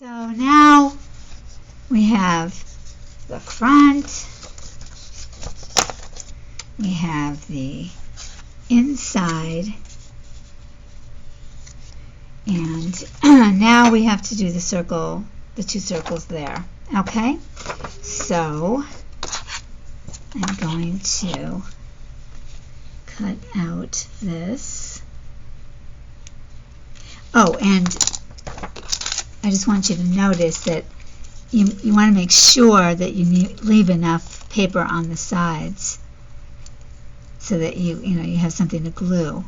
So now we have the front, we have the inside, and now we have to do the circle, the two circles there. Okay, so I'm going to cut out this. Oh, and I just want you to notice that you want to make sure that you leave enough paper on the sides so that you have something to glue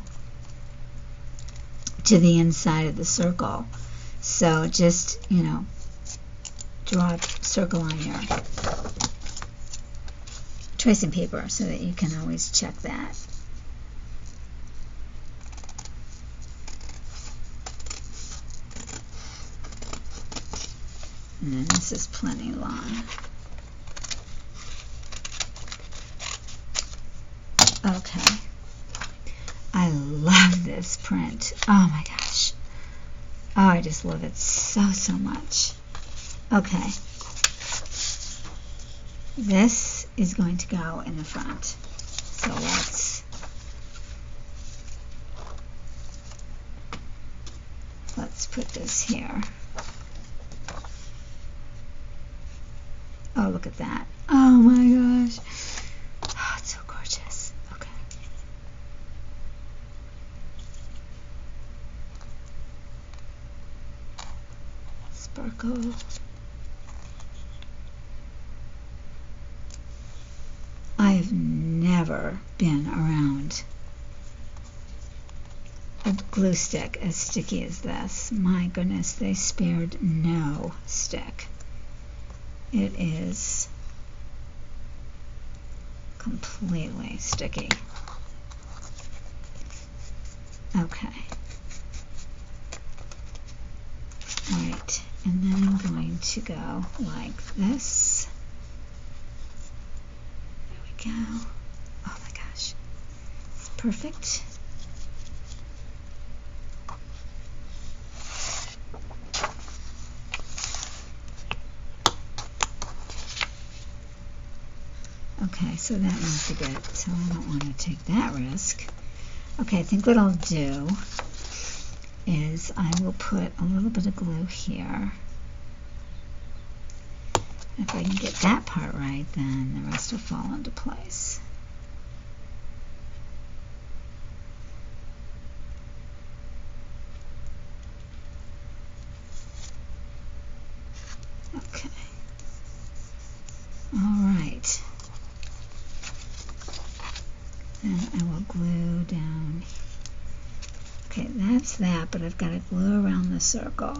to the inside of the circle. So just draw a circle on your tracing paper so that you can always check that. And then this is plenty long. Okay. I love this print. Oh my gosh. Oh, I just love it so much. Okay. This is going to go in the front. So let's put this here. Oh, look at that. Oh my gosh. Oh, it's so gorgeous. Okay. Sparkle. I've never been around a glue stick as sticky as this. My goodness, they spared no stick. It is completely sticky. Okay. Alright, and then I'm going to go like this. There we go. Oh my gosh. It's perfect. Okay, so that won't be good, so I don't want to take that risk. Okay, I think what I'll do is I will put a little bit of glue here. If I can get that part right, then the rest will fall into place. Okay. All right. Then I will glue down. Okay, that's that, but I've got to glue around the circle.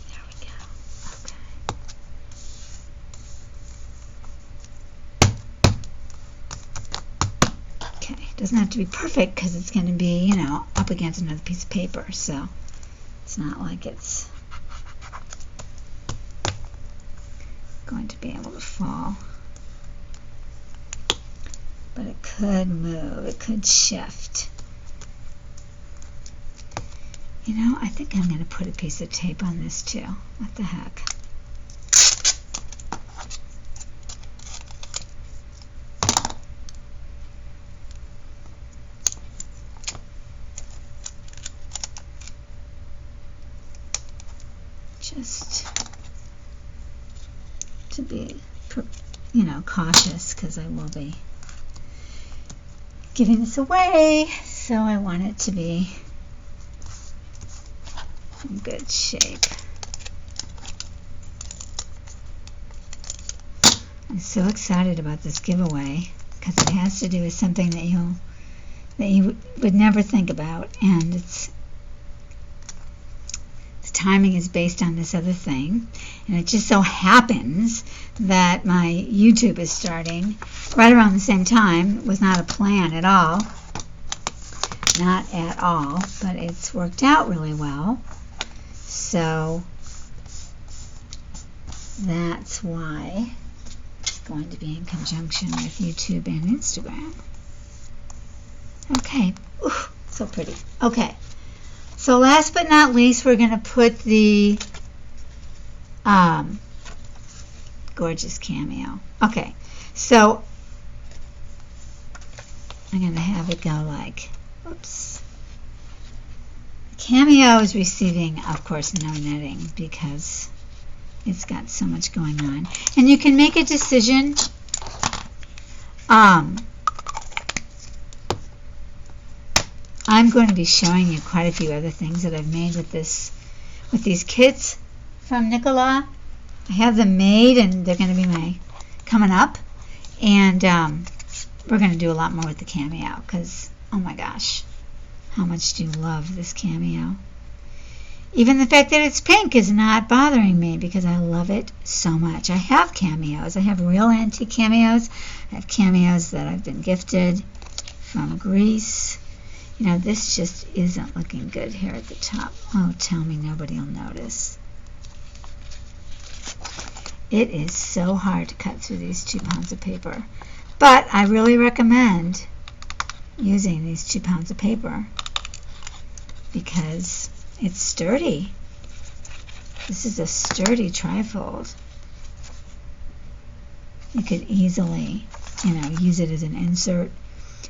There we go. Okay. Okay, it doesn't have to be perfect because it's going to be, up against another piece of paper, so it's not like it's going to be able to fall. But it could move, it could shift. I think I'm going to put a piece of tape on this too. What the heck? Just to be, cautious, because I will be giving this away, so I want it to be in good shape. I'm so excited about this giveaway because it has to do with something that you would never think about, and the timing is based on this other thing, and it just so happens that my YouTube is starting right around the same time. It was not a plan at all, but it's worked out really well. So that's why going to be in conjunction with YouTube and Instagram. Okay. Ooh, so pretty. Okay. So last but not least, we're going to put the gorgeous cameo. Okay. So I'm going to have it go like, oops. Cameo is receiving, of course, no netting because it's got so much going on. And you can make a decision. I'm going to be showing you quite a few other things that I've made with these kits from Nicola. I have them made, and they're going to be coming up. And we're going to do a lot more with the cameo because, oh my gosh, how much do you love this cameo? Even the fact that it's pink is not bothering me because I love it so much. I have cameos. I have real antique cameos. I have cameos that I've been gifted from Greece. You know, this just isn't looking good here at the top. Oh, tell me nobody will notice. It is so hard to cut through these 2 pounds of paper. But I really recommend using these 2 pounds of paper because it's sturdy. This is a sturdy trifold. You could easily, use it as an insert,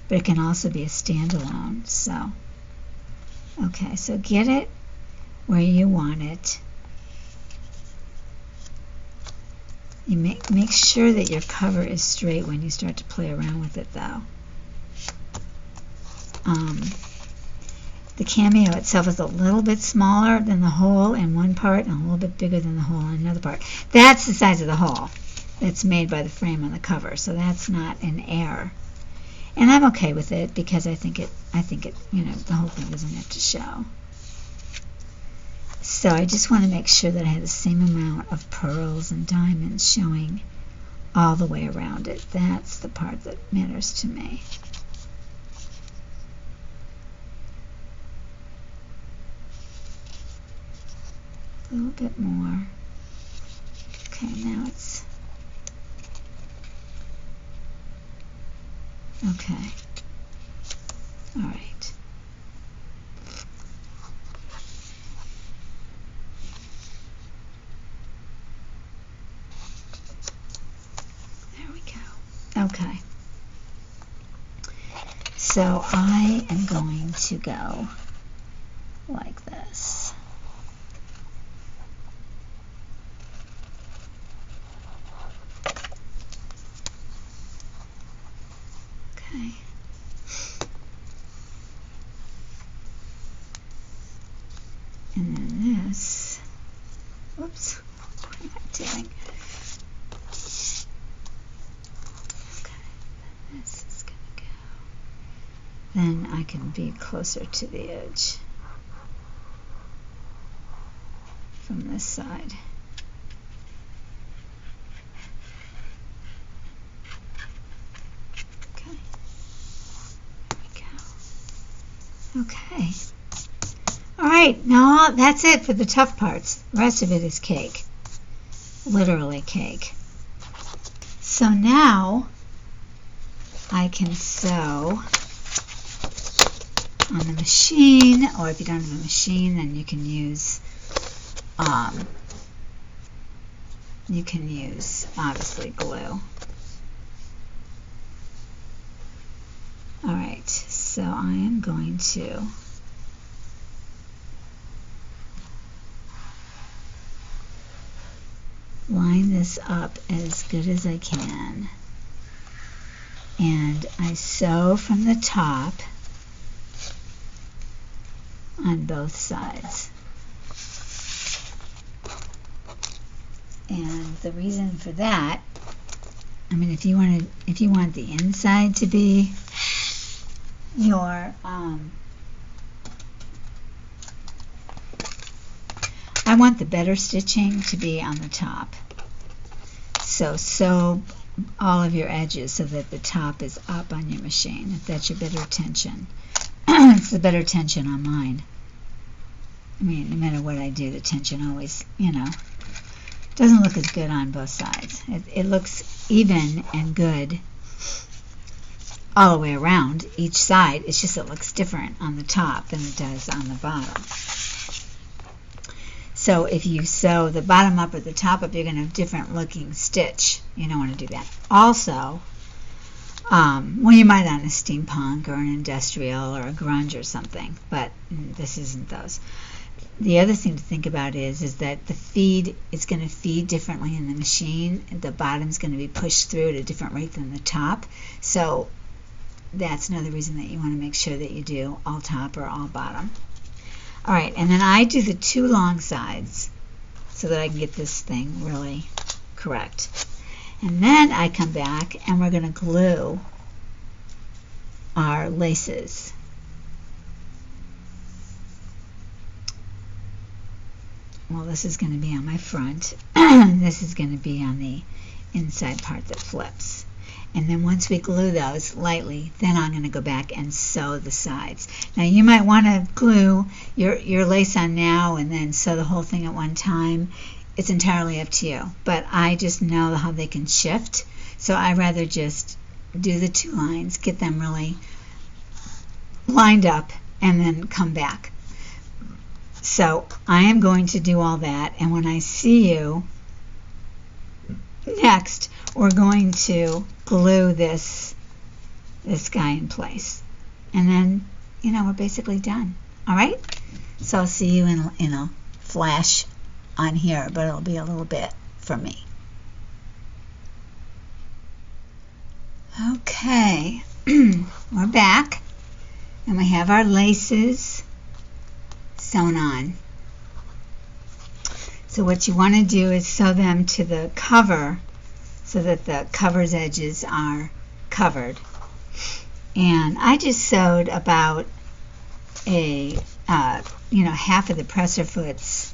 but it can also be a standalone. So, okay, so get it where you want it. You make sure that your cover is straight when you start to play around with it, though. The cameo itself is a little bit smaller than the hole in one part and a little bit bigger than the hole in another part. That's the size of the hole that's made by the frame on the cover, so that's not an error. And I'm okay with it because I think it, the whole thing doesn't have to show. So I just want to make sure that I have the same amount of pearls and diamonds showing all the way around it. That's the part that matters to me. A little bit more. Okay, now it's okay. All right. There we go. Okay. So I am going to go like this. Okay. And then this, whoops, what am I doing? Okay, this is going to go. Then I can be closer to the edge from this side. Okay. All right, now that's it for the tough parts. The rest of it is cake. Literally cake. So now I can sew on the machine, or if you don't have a machine, then you can use obviously glue. All right, so I am going to line this up as good as I can, and I sew from the top on both sides. And the reason for that, I mean, if you want the inside to be your I want the better stitching to be on the top. So sew all of your edges so that the top is up on your machine, if that's your better tension. It's the better tension on mine. I mean, no matter what I do, the tension always, doesn't look as good on both sides. It looks even and good all the way around each side. It's just it looks different on the top than it does on the bottom. So if you sew the bottom up or the top up, you're going to have different looking stitch. You don't want to do that. Also, well, you might on a steampunk or an industrial or a grunge or something, but this isn't those. The other thing to think about is that the feed is going to feed differently in the machine. The bottom's going to be pushed through at a different rate than the top. So that's another reason that you want to make sure that you do all top or all bottom. All right, and then I do the 2 long sides so that I can get this thing really correct. And then I come back and we're going to glue our laces. Well, this is going to be on my front. This is going to be on the inside part that flips. And then once we glue those lightly, then I'm going to go back and sew the sides. Now you might want to glue your lace on now and then sew the whole thing at one time. It's entirely up to you. But I just know how they can shift. So I rather just do the 2 lines, get them really lined up, and then come back. So I am going to do all that. And when I see you next, we're going to glue this guy in place, and then we're basically done. All right, so I'll see you in a flash on here, but it'll be a little bit for me. Okay, we're back and we have our laces sewn on. So what you want to do is sew them to the cover so that the cover's edges are covered. And I just sewed about a half of the presser foots,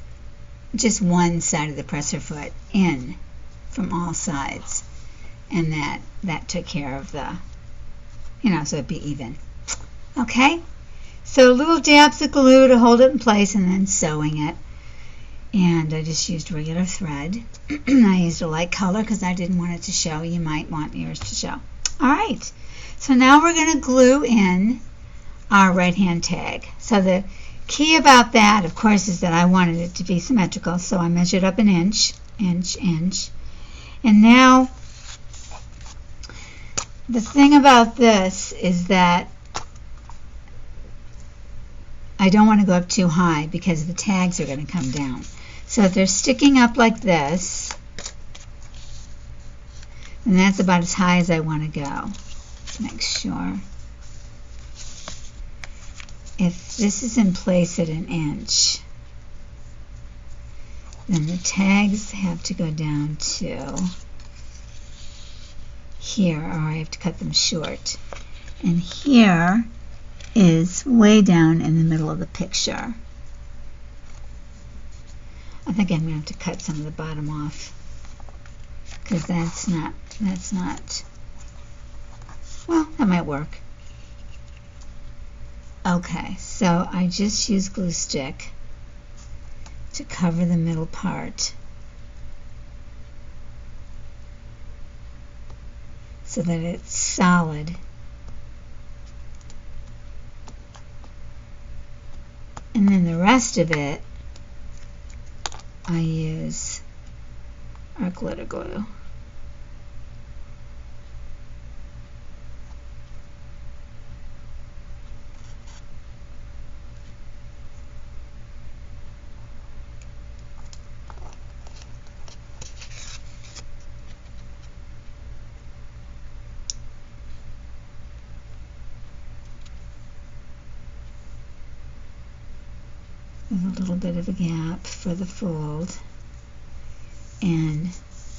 just one side of the presser foot in from all sides, and that took care of the, so it'd be even. Okay, so little dabs of glue to hold it in place, and then sewing it. And I just used regular thread. I used a light color because I didn't want it to show. You might want yours to show. All right, so now we're going to glue in our right hand tag. So the key about that, of course, is that I wanted it to be symmetrical, so I measured up an inch. And now the thing about this is that I don't want to go up too high because the tags are going to come down. So if they're sticking up like this, and that's about as high as I want to go. Let's make sure. If this is in place at an inch, then the tags have to go down to here, or I have to cut them short. And here is way down in the middle of the picture. I think I'm going to have to cut some of the bottom off because that's not, well, that might work. Okay, so I just use glue stick to cover the middle part so that it's solid. And then the rest of it, I use our glitter glue. There's a little bit of a gap for the fold, and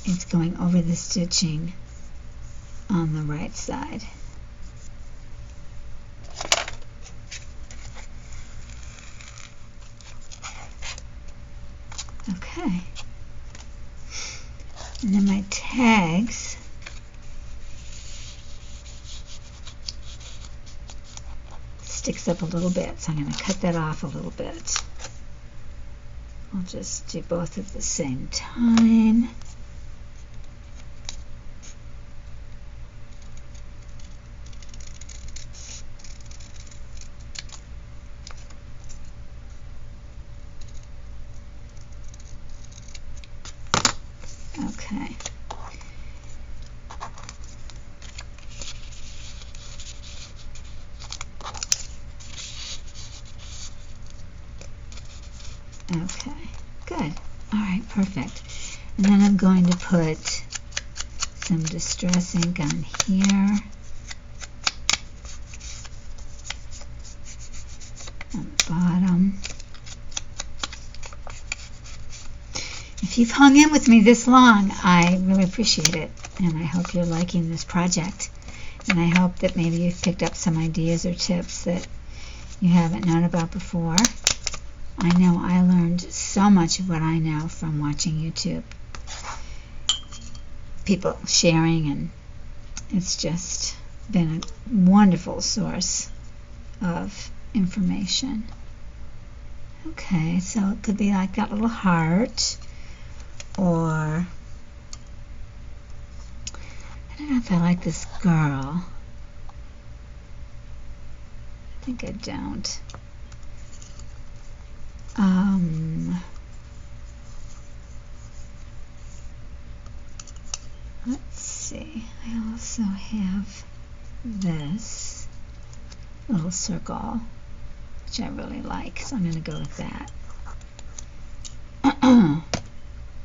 it's going over the stitching on the right side. Okay, and then my tags, sticks up a little bit, so I'm going to cut that off a little bit. I'll just do both at the same time. Okay. Okay, good. All right, perfect. And then I'm going to put some Distress ink on here. On the bottom. If you've hung in with me this long, I really appreciate it, and I hope you're liking this project. And I hope that maybe you've picked up some ideas or tips that you haven't known about before. I know I learned so much of what I know from watching YouTube. People sharing, and it's just been a wonderful source of information. Okay, so it could be like that little heart, or I don't know if I like this girl. I think I don't. Let's see. I also have this little circle, which I really like, so I'm going to go with that.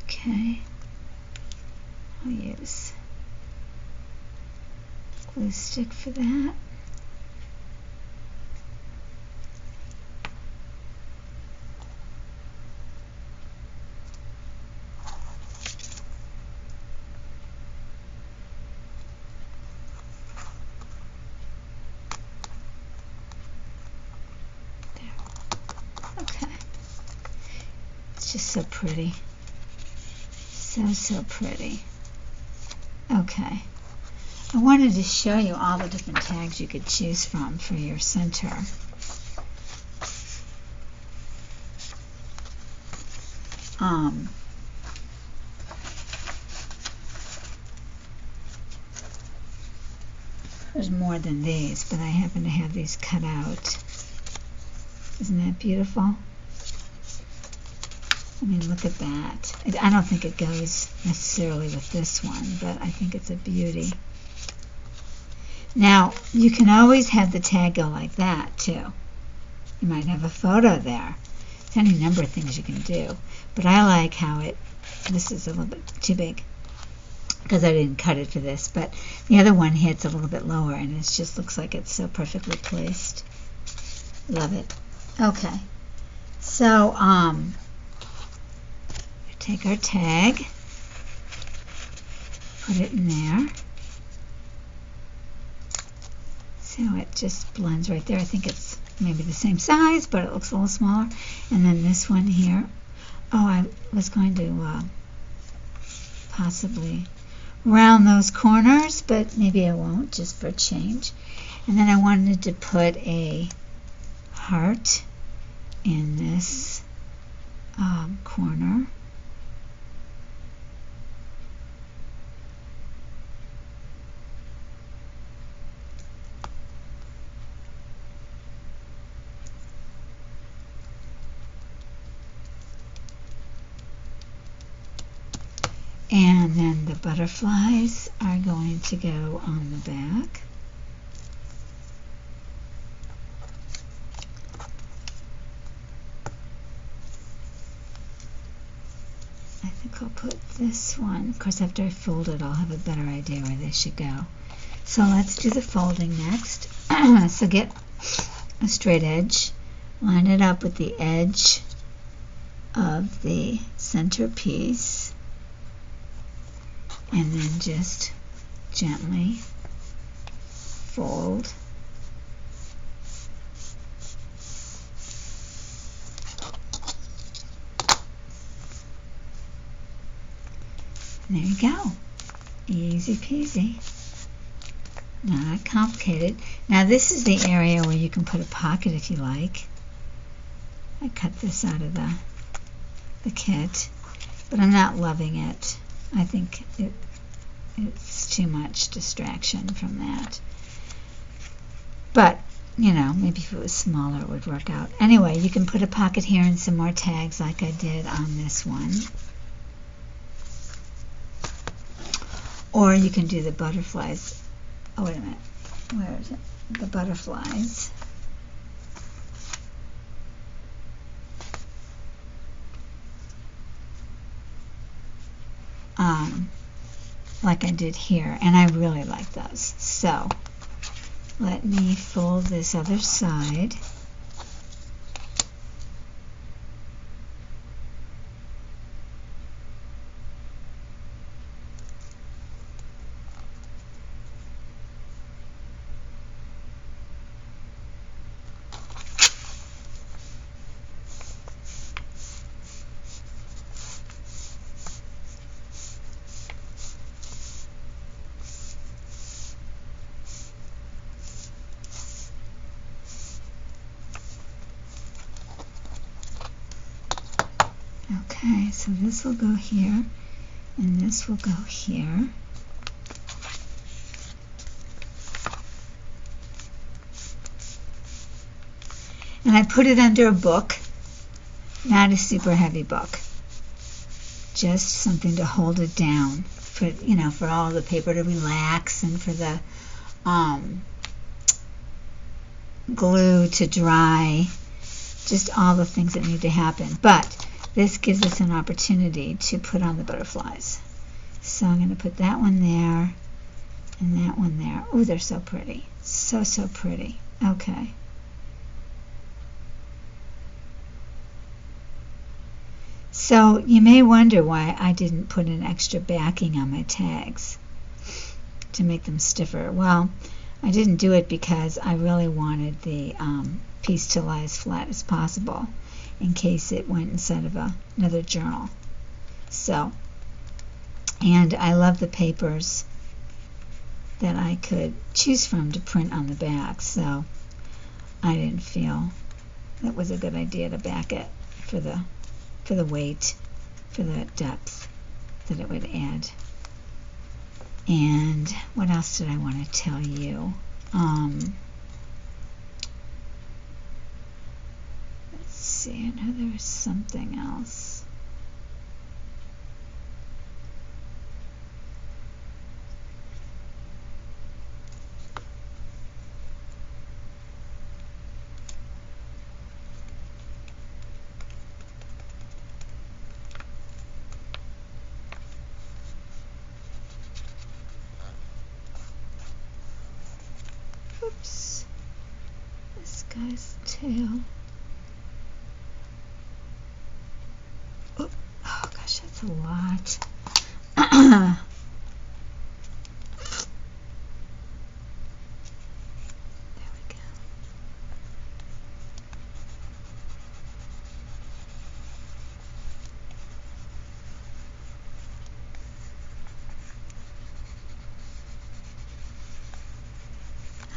Okay. I'll use glue stick for that. It's just so pretty. So pretty. Okay. I wanted to show you all the different tags you could choose from for your center. There's more than these, but I happen to have these cut out. Isn't that beautiful? I mean, look at that. I don't think it goes necessarily with this one, but I think it's a beauty. Now, you can always have the tag go like that, too. You might have a photo there. There's any number of things you can do. But I like how this is a little bit too big, because I didn't cut it for this, but the other one hits a little bit lower, and it just looks like it's so perfectly placed. Love it. Okay. So, take our tag, put it in there. So it just blends right there. I think it's maybe the same size, but it looks a little smaller. And then this one here. Oh, I was going to possibly round those corners, but maybe I won't, just for a change. And then I wanted to put a heart in this corner. And then the butterflies are going to go on the back. I think I'll put this one. Of course, after I fold it, I'll have a better idea where they should go. So let's do the folding next. So get a straight edge, line it up with the edge of the center piece, and then just gently fold. There you go. Easy peasy. Not complicated. Now this is the area where you can put a pocket if you like. I cut this out of the the kit, but I'm not loving it. I think it's too much distraction from that. But, you know, maybe if it was smaller it would work out. Anyway, you can put a pocket here and some more tags like I did on this one. Or you can do the butterflies. Oh, wait a minute. Where is it? The butterflies. Like I did here, and I really like those. So let me fold this other side. Okay, so this will go here, and this will go here. And I put it under a book, not a super heavy book. Just something to hold it down for, you know, for all the paper to relax and for the glue to dry, just all the things that need to happen. But this gives us an opportunity to put on the butterflies. So I'm going to put that one there and that one there. Oh, they're so pretty. So, so pretty. Okay. So you may wonder why I didn't put an extra backing on my tags to make them stiffer. Well, I didn't do it because I really wanted the piece to lie as flat as possible in case it went inside of another journal. So, and I love the papers that I could choose from to print on the back, so I didn't feel that was a good idea to back it for the weight, for the depth that it would add. And what else did I want to tell you? Let's see, I know there was something else. Oops, this guy's tail. Oh, oh gosh, that's a lot. There we go.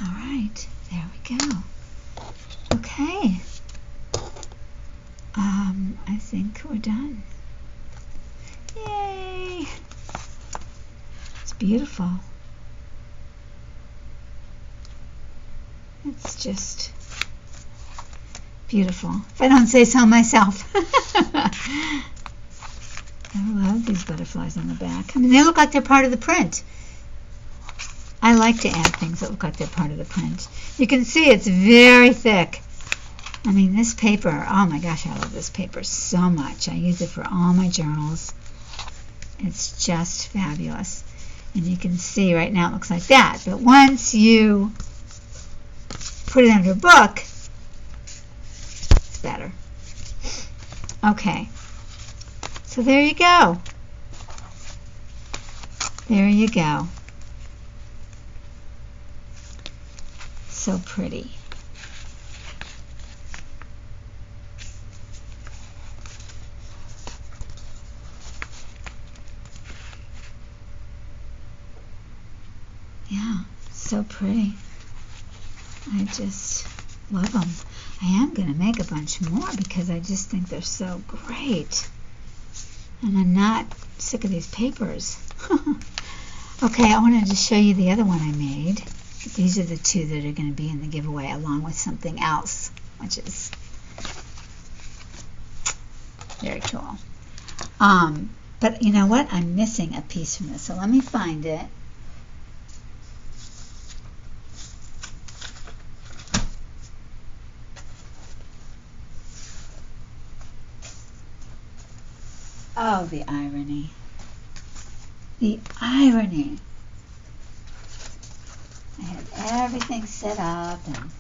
All right, there we go. Okay. I think we're done. Yay! It's beautiful. It's just beautiful, if I don't say so myself. I love these butterflies on the back. I mean, they look like they're part of the print. I like to add things that look like they're part of the print. You can see it's very thick. I mean, this paper, oh my gosh, I love this paper so much. I use it for all my journals. It's just fabulous. And you can see right now it looks like that. But once you put it under a book, it's better. Okay. So there you go. There you go. So pretty. Yeah, so pretty. I just love them. I am going to make a bunch more because I just think they're so great. And I'm not sick of these papers. Okay, I wanted to show you the other one I made. These are the two that are going to be in the giveaway along with something else, which is very cool. But you know what? I'm missing a piece from this, so let me find it. Oh, the irony. The irony. I had everything set up and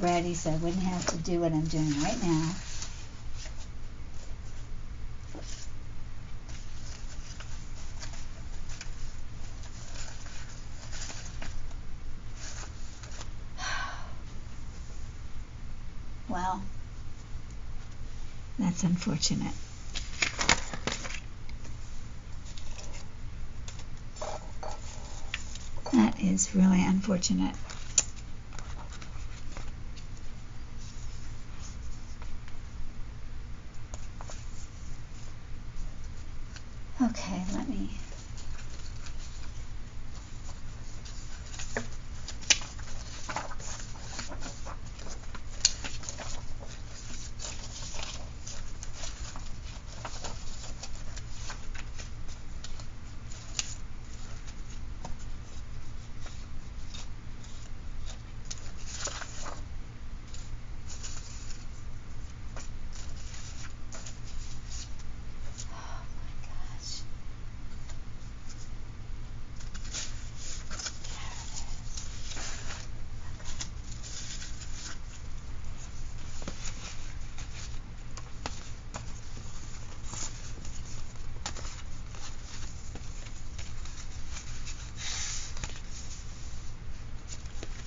ready so I wouldn't have to do what I'm doing right now. Well, that's unfortunate. That is really unfortunate. Okay, let me...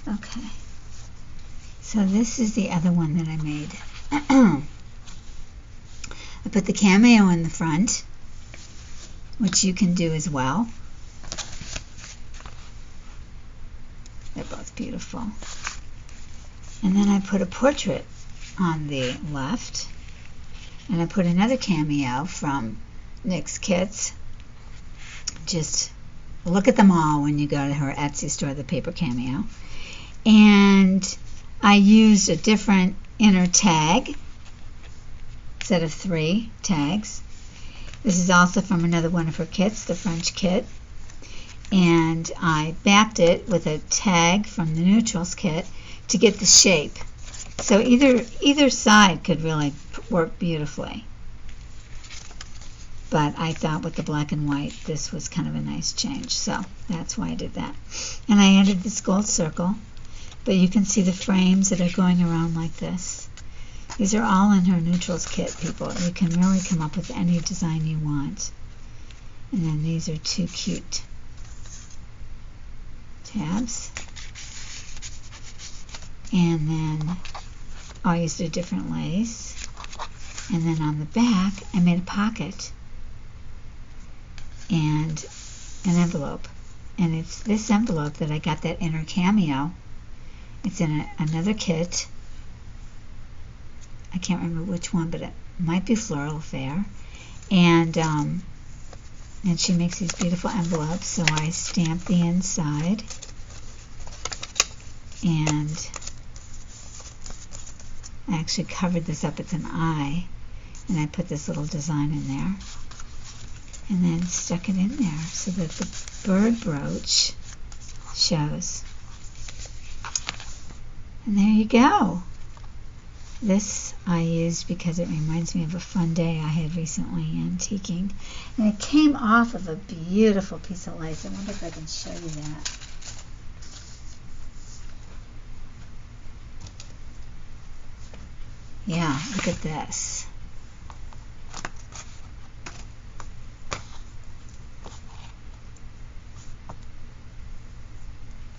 Okay, so this is the other one that I made. I put the cameo in the front, which you can do as well. They're both beautiful. And then I put a portrait on the left, and I put another cameo from NYX Kits. Just look at them all when you go to her Etsy store, the paper cameo. And I used a different inner tag, set of 3 tags. This is also from another one of her kits, the French kit. And I backed it with a tag from the Neutrals kit to get the shape. So either side could really work beautifully. But I thought with the black and white, this was kind of a nice change. So that's why I did that. And I added this gold circle. But you can see the frames that are going around like this. These are all in her Neutrals kit, people. You can really come up with any design you want. And then these are 2 cute tabs. And then I used a different lace. And then on the back, I made a pocket and an envelope. And it's this envelope that I got that inner cameo. It's in another kit. I can't remember which one, but it might be Floral Affair. And she makes these beautiful envelopes, so I stamped the inside. And I actually covered this up. It's an eye. And I put this little design in there. And then stuck it in there so that the bird brooch shows. And there you go. This I used because it reminds me of a fun day I had recently antiquing. And it came off of a beautiful piece of lace. I wonder if I can show you that. Yeah, look at this.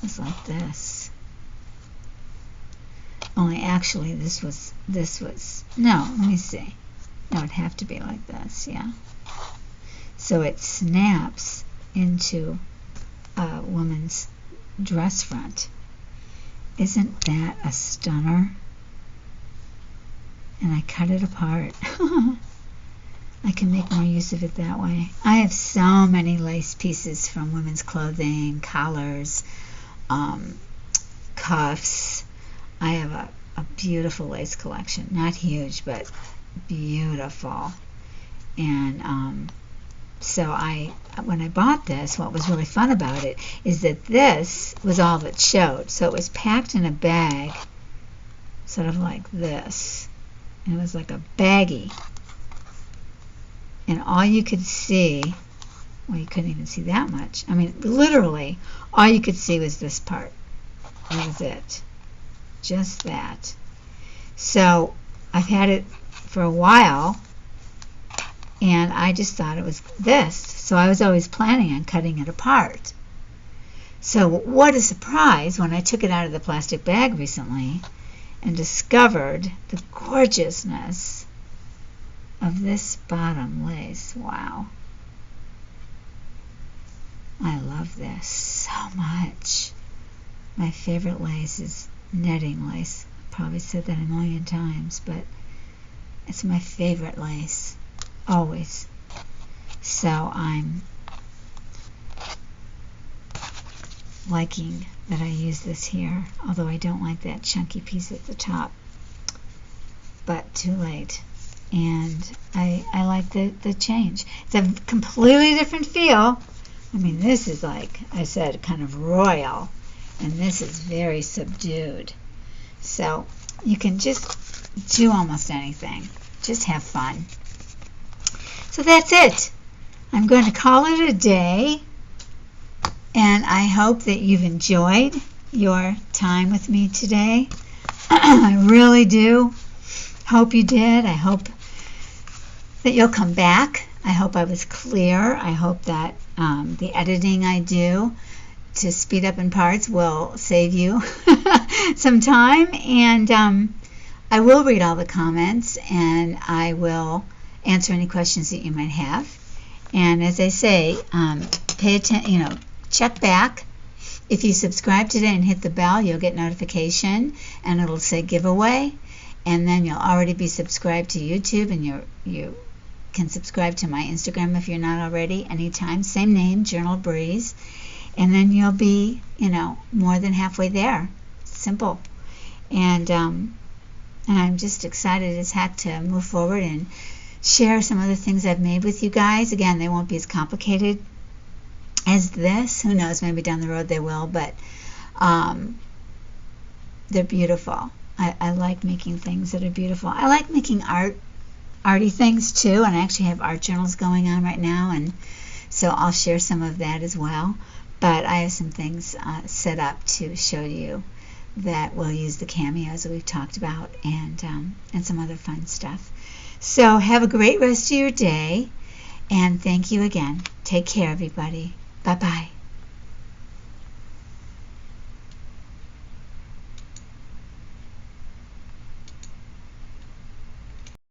It's like this. Only actually this was, no, let me see. No, it'd have to be like this, yeah. So it snaps into a woman's dress front. Isn't that a stunner? And I cut it apart. I can make more use of it that way. I have so many lace pieces from women's clothing, collars, cuffs. I have a beautiful lace collection. Not huge, but beautiful. And so when I bought this, what was really fun about it is that this was all that showed. So it was packed in a bag, sort of like this. And it was like a baggie. And all you could see, well, you couldn't even see that much. I mean, literally, all you could see was this part. That was it. Just that. So I've had it for a while, and I just thought it was this. So I was always planning on cutting it apart. So what a surprise when I took it out of the plastic bag recently and discovered the gorgeousness of this bottom lace. Wow. I love this so much. My favorite lace is netting lace. I've probably said that a million times, but it's my favorite lace. Always. So I'm liking that I use this here, although I don't like that chunky piece at the top. But too late. And I like the change. It's a completely different feel. I mean, this is, like I said, kind of royal, and this is very subdued. So you can just do almost anything. Just have fun. So that's it. I'm going to call it a day, and I hope that you've enjoyed your time with me today. I really do hope you did. I hope that you'll come back. I hope I was clear. I hope that the editing I do to speed up in parts will save you some time. And I will read all the comments, and I will answer any questions that you might have. And as I say, pay attention. Check back. If you subscribe today and hit the bell, you'll get notification, and it'll say giveaway. And then you'll already be subscribed to YouTube, and you can subscribe to my Instagram if you're not already, anytime. Same name, Journal Breeze. And then you'll be, more than halfway there. Simple. And I'm just excited as heck to move forward and share some of the things I've made with you guys. Again, they won't be as complicated as this. Who knows, maybe down the road they will, but they're beautiful. I like making things that are beautiful. I like making arty things too, and I actually have art journals going on right now, and so I'll share some of that as well. But I have some things set up to show you that will use the cameos that we've talked about, and some other fun stuff. So have a great rest of your day, and thank you again. Take care, everybody. Bye-bye.